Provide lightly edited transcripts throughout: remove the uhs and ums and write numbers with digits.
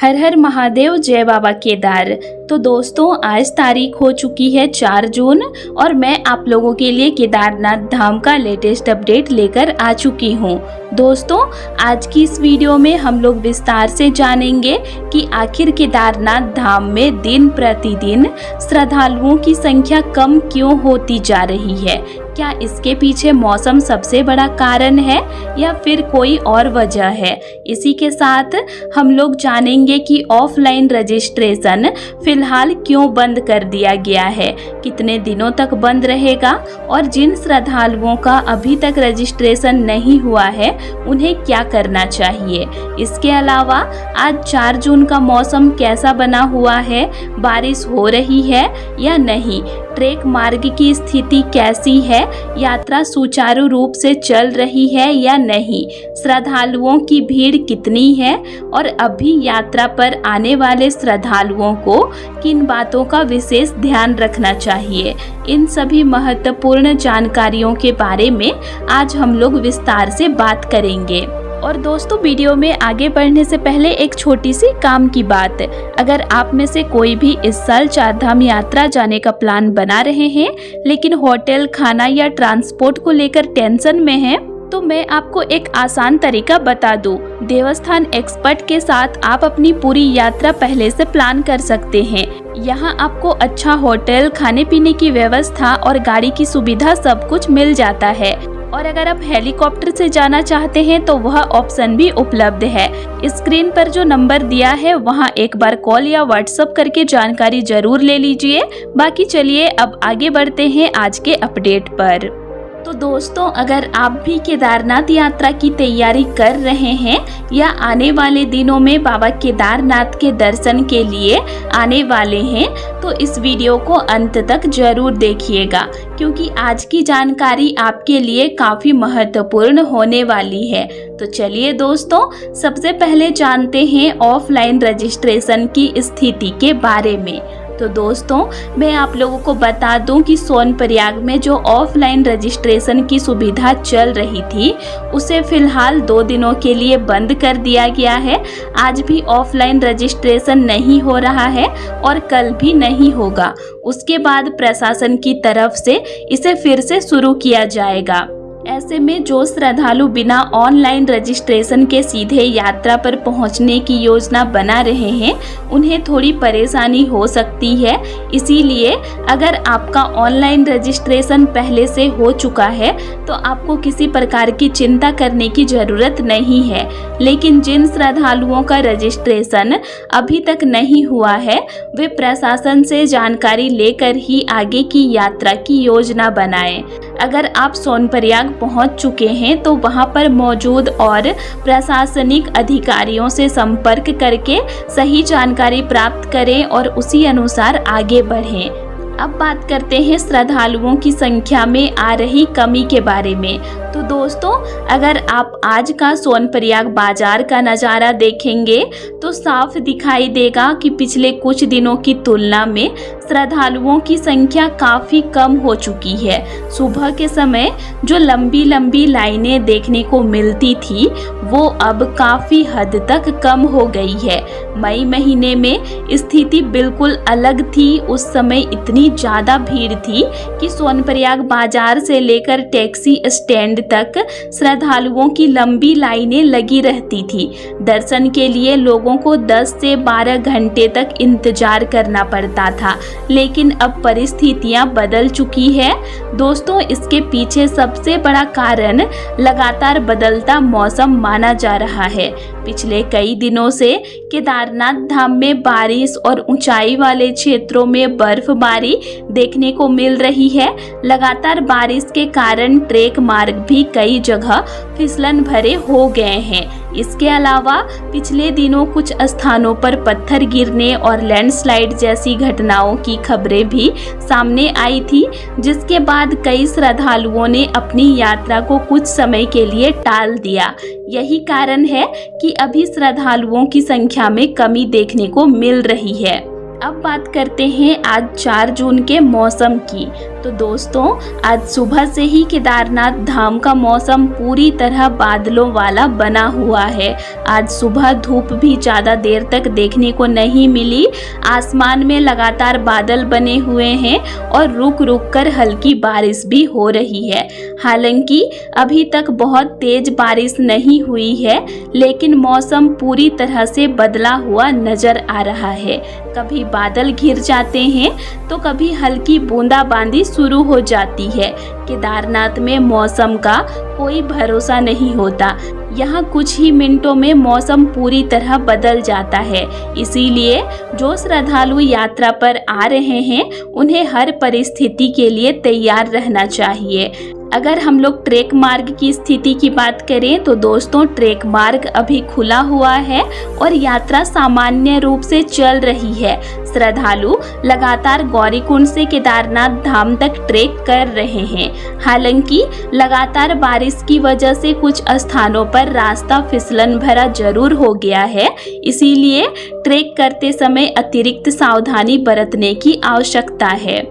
हर हर महादेव, जय बाबा केदार। तो दोस्तों, आज तारीख हो चुकी है 4 जून और मैं आप लोगों के लिए केदारनाथ धाम का लेटेस्ट अपडेट लेकर आ चुकी हूँ। दोस्तों, आज की इस वीडियो में हम लोग विस्तार से जानेंगे कि आखिर केदारनाथ धाम में दिन प्रतिदिन श्रद्धालुओं की संख्या कम क्यों होती जा रही है। क्या इसके पीछे मौसम सबसे बड़ा कारण है या फिर कोई और वजह है। इसी के साथ हम लोग जानेंगे कि ऑफलाइन रजिस्ट्रेशन फिलहाल क्यों बंद कर दिया गया है, कितने दिनों तक बंद रहेगा और जिन श्रद्धालुओं का अभी तक रजिस्ट्रेशन नहीं हुआ है उन्हें क्या करना चाहिए। इसके अलावा आज 4 जून का मौसम कैसा बना हुआ है, बारिश हो रही है या नहीं, ट्रेक मार्ग की स्थिति कैसी है, यात्रा सुचारू रूप से चल रही है या नहीं, श्रद्धालुओं की भीड़ कितनी है और अभी यात्रा पर आने वाले श्रद्धालुओं को किन बातों का विशेष ध्यान रखना चाहिए। इन सभी महत्वपूर्ण जानकारियों के बारे में आज हम लोग विस्तार से बात करेंगे। और दोस्तों, वीडियो में आगे बढ़ने से पहले एक छोटी सी काम की बात। अगर आप में से कोई भी इस साल 4 धाम यात्रा जाने का प्लान बना रहे हैं लेकिन होटल, खाना या ट्रांसपोर्ट को लेकर टेंशन में हैं, तो मैं आपको एक आसान तरीका बता दूं। देवस्थान एक्सपर्ट के साथ आप अपनी पूरी यात्रा पहले से प्लान कर सकते हैं। यहाँ आपको अच्छा होटल, खाने पीने की व्यवस्था और गाड़ी की सुविधा सब कुछ मिल जाता है। और अगर आप हेलीकॉप्टर से जाना चाहते हैं तो वह ऑप्शन भी उपलब्ध है। स्क्रीन पर जो नंबर दिया है वहां एक बार कॉल या व्हाट्सएप करके जानकारी जरूर ले लीजिए। बाकी चलिए अब आगे बढ़ते हैं आज के अपडेट पर। तो दोस्तों, अगर आप भी केदारनाथ यात्रा की तैयारी कर रहे हैं या आने वाले दिनों में बाबा केदारनाथ के दर्शन के लिए आने वाले हैं तो इस वीडियो को अंत तक जरूर देखिएगा, क्योंकि आज की जानकारी आपके लिए काफी महत्वपूर्ण होने वाली है। तो चलिए दोस्तों, सबसे पहले जानते हैं ऑफलाइन रजिस्ट्रेशन की स्थिति के बारे में। तो दोस्तों, मैं आप लोगों को बता दूं कि सोनप्रयाग में जो ऑफलाइन रजिस्ट्रेशन की सुविधा चल रही थी उसे फिलहाल 2 दिनों के लिए बंद कर दिया गया है। आज भी ऑफलाइन रजिस्ट्रेशन नहीं हो रहा है और कल भी नहीं होगा। उसके बाद प्रशासन की तरफ से इसे फिर से शुरू किया जाएगा। ऐसे में जो श्रद्धालु बिना ऑनलाइन रजिस्ट्रेशन के सीधे यात्रा पर पहुंचने की योजना बना रहे हैं उन्हें थोड़ी परेशानी हो सकती है। इसीलिए अगर आपका ऑनलाइन रजिस्ट्रेशन पहले से हो चुका है तो आपको किसी प्रकार की चिंता करने की जरूरत नहीं है। लेकिन जिन श्रद्धालुओं का रजिस्ट्रेशन अभी तक नहीं हुआ है वे प्रशासन से जानकारी लेकर ही आगे की यात्रा की योजना बनाएं। अगर आप सोनप्रयाग पहुंच चुके हैं तो वहां पर मौजूद और प्रशासनिक अधिकारियों से संपर्क करके सही जानकारी प्राप्त करें और उसी अनुसार आगे बढ़ें। अब बात करते हैं श्रद्धालुओं की संख्या में आ रही कमी के बारे में। तो दोस्तों, अगर आप आज का सोनप्रयाग बाजार का नज़ारा देखेंगे तो साफ दिखाई देगा कि पिछले कुछ दिनों की तुलना में श्रद्धालुओं की संख्या काफ़ी कम हो चुकी है। सुबह के समय जो लंबी लंबी लाइनें देखने को मिलती थी वो अब काफ़ी हद तक कम हो गई है। मई महीने में स्थिति बिल्कुल अलग थी। उस समय इतनी ज़्यादा भीड़ थी कि सोनप्रयाग बाजार से लेकर टैक्सी स्टैंड तक श्रद्धालुओं की लंबी लाइनें लगी रहती थी। दर्शन के लिए लोगों को 10 से 12 घंटे तक इंतजार करना पड़ता था। लेकिन अब परिस्थितियां बदल चुकी है। दोस्तों, इसके पीछे सबसे बड़ा कारण लगातार बदलता मौसम माना जा रहा है। पिछले कई दिनों से केदारनाथ धाम में बारिश और ऊंचाई वाले क्षेत्रों में बर्फबारी देखने को मिल रही है। लगातार बारिश के कारण ट्रेक मार्ग भी कई जगह फिसलन भरे हो गए हैं। इसके अलावा पिछले दिनों कुछ स्थानों पर पत्थर गिरने और लैंडस्लाइड जैसी घटनाओं की खबरें भी सामने आई थी, जिसके बाद कई श्रद्धालुओं ने अपनी यात्रा को कुछ समय के लिए टाल दिया। यही कारण है कि अभी श्रद्धालुओं की संख्या में कमी देखने को मिल रही है। अब बात करते हैं आज 4 जून के मौसम की। तो दोस्तों, आज सुबह से ही केदारनाथ धाम का मौसम पूरी तरह बादलों वाला बना हुआ है। आज सुबह धूप भी ज़्यादा देर तक देखने को नहीं मिली। आसमान में लगातार बादल बने हुए हैं और रुक रुक कर हल्की बारिश भी हो रही है। हालांकि अभी तक बहुत तेज बारिश नहीं हुई है, लेकिन मौसम पूरी तरह से बदला हुआ नजर आ रहा है। कभी बादल घिर जाते हैं तो कभी हल्की बूंदाबांदी शुरू हो जाती है। केदारनाथ में मौसम का कोई भरोसा नहीं होता। यहाँ कुछ ही मिनटों में मौसम पूरी तरह बदल जाता है। इसीलिए जो श्रद्धालु यात्रा पर आ रहे हैं, उन्हें हर परिस्थिति के लिए तैयार रहना चाहिए। अगर हम लोग ट्रेक मार्ग की स्थिति की बात करें तो दोस्तों, ट्रेक मार्ग अभी खुला हुआ है और यात्रा सामान्य रूप से चल रही है। श्रद्धालु लगातार गौरीकुंड से केदारनाथ धाम तक ट्रेक कर रहे हैं। हालांकि लगातार बारिश की वजह से कुछ स्थानों पर रास्ता फिसलन भरा जरूर हो गया है। इसीलिए ट्रेक करते समय अतिरिक्त सावधानी बरतने की आवश्यकता है।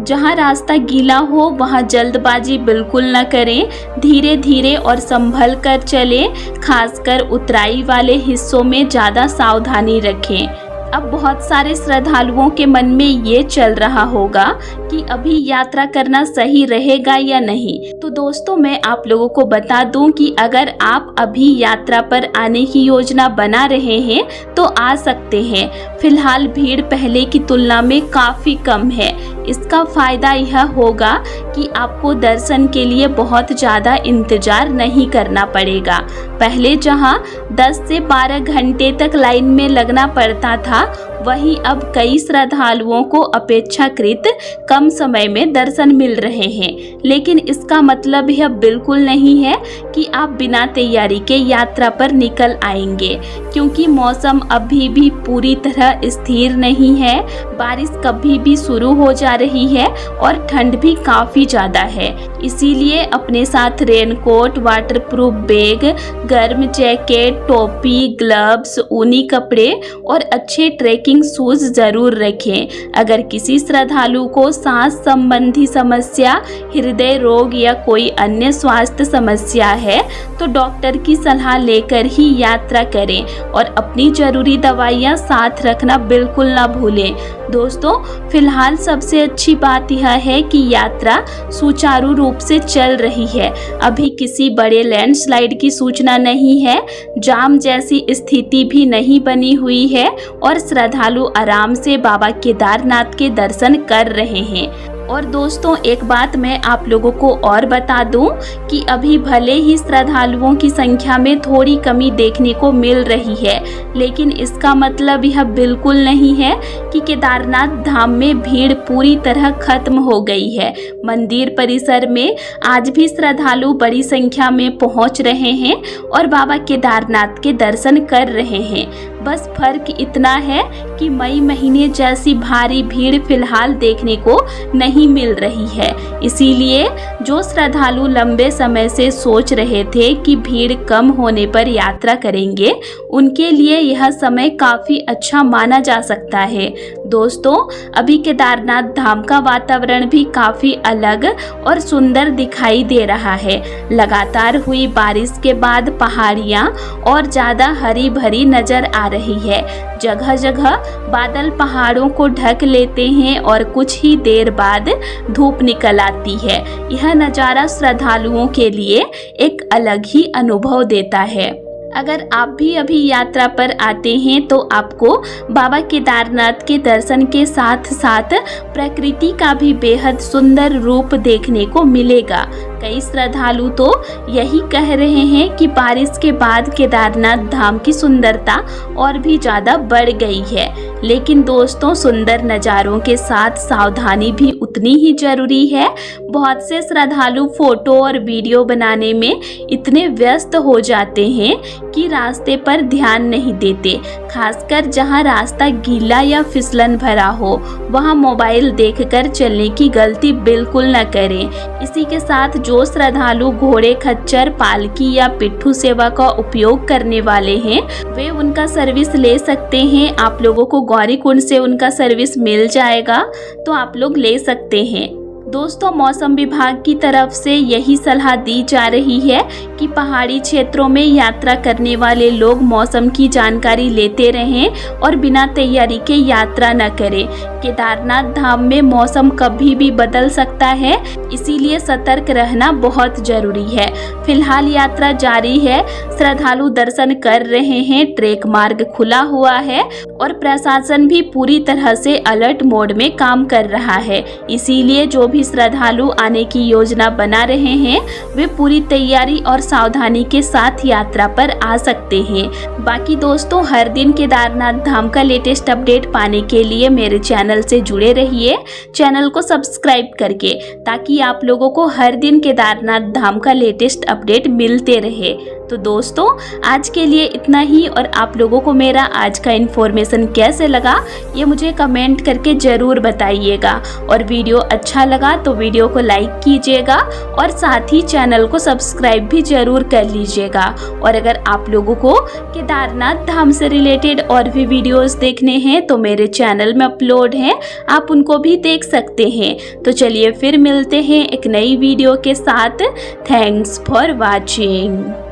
जहां रास्ता गीला हो वहां जल्दबाजी बिल्कुल न करें। धीरे धीरे और संभल कर चलें। खासकर उतराई वाले हिस्सों में ज़्यादा सावधानी रखें। अब बहुत सारे श्रद्धालुओं के मन में ये चल रहा होगा कि अभी यात्रा करना सही रहेगा या नहीं। तो दोस्तों, मैं आप लोगों को बता दूं कि अगर आप अभी यात्रा पर आने की योजना बना रहे हैं तो आ सकते हैं। फिलहाल भीड़ पहले की तुलना में काफ़ी कम है। इसका फ़ायदा यह होगा कि आपको दर्शन के लिए बहुत ज़्यादा इंतज़ार नहीं करना पड़ेगा। पहले जहां 10 से 12 घंटे तक लाइन में लगना पड़ता था, वहीं अब कई श्रद्धालुओं को अपेक्षाकृत कम समय में दर्शन मिल रहे हैं। लेकिन इसका मतलब यह बिल्कुल नहीं है कि आप बिना तैयारी के यात्रा पर निकल आएंगे, क्योंकि मौसम अभी भी पूरी तरह स्थिर नहीं है। बारिश कभी भी शुरू हो जा रही है और ठंड भी काफ़ी ज़्यादा है। इसीलिए अपने साथ रेनकोट, वाटरप्रूफ बैग, गर्म जैकेट, टोपी, ग्लव्स, ऊनी कपड़े और अच्छे ट्रैकिंग शूज जरूर रखें। अगर किसी श्रद्धालु को सांस संबंधी समस्या, हृदय रोग या कोई अन्य स्वास्थ्य समस्या है तो डॉक्टर की सलाह लेकर ही यात्रा करें और अपनी जरूरी दवाइयाँ साथ रखना बिल्कुल ना भूलें। दोस्तों, फिलहाल सबसे अच्छी बात यह है कि यात्रा सुचारू रूप से चल रही है। अभी किसी बड़े लैंडस्लाइड की सूचना नहीं है, जाम जैसी स्थिति भी नहीं बनी हुई है और श्रद्धालु आराम से बाबा केदारनाथ के दर्शन कर रहे हैं। और दोस्तों, एक बात मैं आप लोगों को और बता दूं कि अभी भले ही श्रद्धालुओं की संख्या में थोड़ी कमी देखने को मिल रही है, लेकिन इसका मतलब यह बिल्कुल नहीं है कि केदारनाथ धाम में भीड़ पूरी तरह खत्म हो गई है। मंदिर परिसर में आज भी श्रद्धालु बड़ी संख्या में पहुंच रहे हैं और बाबा केदारनाथ के दर्शन कर रहे हैं। बस फर्क इतना है कि मई महीने जैसी भारी भीड़ फिलहाल देखने को नहीं मिल रही है। इसीलिए जो श्रद्धालु लंबे समय से सोच रहे थे कि भीड़ कम होने पर यात्रा करेंगे, उनके लिए यह समय काफ़ी अच्छा माना जा सकता है। दोस्तों, अभी केदारनाथ धाम का वातावरण भी काफ़ी अलग और सुंदर दिखाई दे रहा है। लगातार हुई बारिश के बाद पहाड़ियाँ और ज़्यादा हरी भरी नजर आ रही है। जगह जगह बादल पहाड़ों को ढक लेते हैं और कुछ ही देर बाद धूप निकल आती है। यह नज़ारा श्रद्धालुओं के लिए एक अलग ही अनुभव देता है। अगर आप भी अभी यात्रा पर आते हैं तो आपको बाबा केदारनाथ के दर्शन के साथ साथ प्रकृति का भी बेहद सुंदर रूप देखने को मिलेगा। कई श्रद्धालु तो यही कह रहे हैं कि बारिश के बाद केदारनाथ धाम की सुंदरता और भी ज़्यादा बढ़ गई है। लेकिन दोस्तों, सुंदर नज़ारों के साथ सावधानी भी उतनी ही ज़रूरी है। बहुत से श्रद्धालु फोटो और वीडियो बनाने में इतने व्यस्त हो जाते हैं कि रास्ते पर ध्यान नहीं देते। खासकर जहां रास्ता गीला या फिसलन भरा हो, वहां मोबाइल देखकर चलने की गलती बिल्कुल न करें। इसी के साथ जो श्रद्धालु घोड़े, खच्चर, पालकी या पिट्ठू सेवा का उपयोग करने वाले हैं, वे उनका सर्विस ले सकते हैं। आप लोगों को गौरीकुंड से उनका सर्विस मिल जाएगा, तो आप लोग ले सकते हैं। दोस्तों मौसम विभाग की तरफ से यही सलाह दी जा रही है कि पहाड़ी क्षेत्रों में यात्रा करने वाले लोग मौसम की जानकारी लेते रहें और बिना तैयारी के यात्रा न करें। केदारनाथ धाम में मौसम कभी भी बदल सकता है, इसीलिए सतर्क रहना बहुत जरूरी है। फिलहाल यात्रा जारी है, श्रद्धालु दर्शन कर रहे हैं, ट्रेक मार्ग खुला हुआ है और प्रशासन भी पूरी तरह से अलर्ट मोड में काम कर रहा है। इसीलिए जो भी श्रद्धालु आने की योजना बना रहे हैं वे पूरी तैयारी और सावधानी के साथ यात्रा पर आ सकते हैं। बाकी दोस्तों हर दिन केदारनाथ धाम का लेटेस्ट अपडेट पाने के लिए मेरे चैनल से जुड़े रहिए, चैनल को सब्सक्राइब करके, ताकि आप लोगों को हर दिन केदारनाथ धाम का लेटेस्ट अपडेट मिलते रहे। तो दोस्तों आज के लिए इतना ही, और आप लोगों को मेरा आज का इन्फॉर्मेशन कैसे लगा ये मुझे कमेंट करके ज़रूर बताइएगा। और वीडियो अच्छा लगा तो वीडियो को लाइक कीजिएगा और साथ ही चैनल को सब्सक्राइब भी ज़रूर कर लीजिएगा। और अगर आप लोगों को केदारनाथ धाम से रिलेटेड और भी वीडियोस देखने हैं तो मेरे चैनल में अपलोड हैं, आप उनको भी देख सकते हैं। तो चलिए फिर मिलते हैं एक नई वीडियो के साथ। Thanks for watching.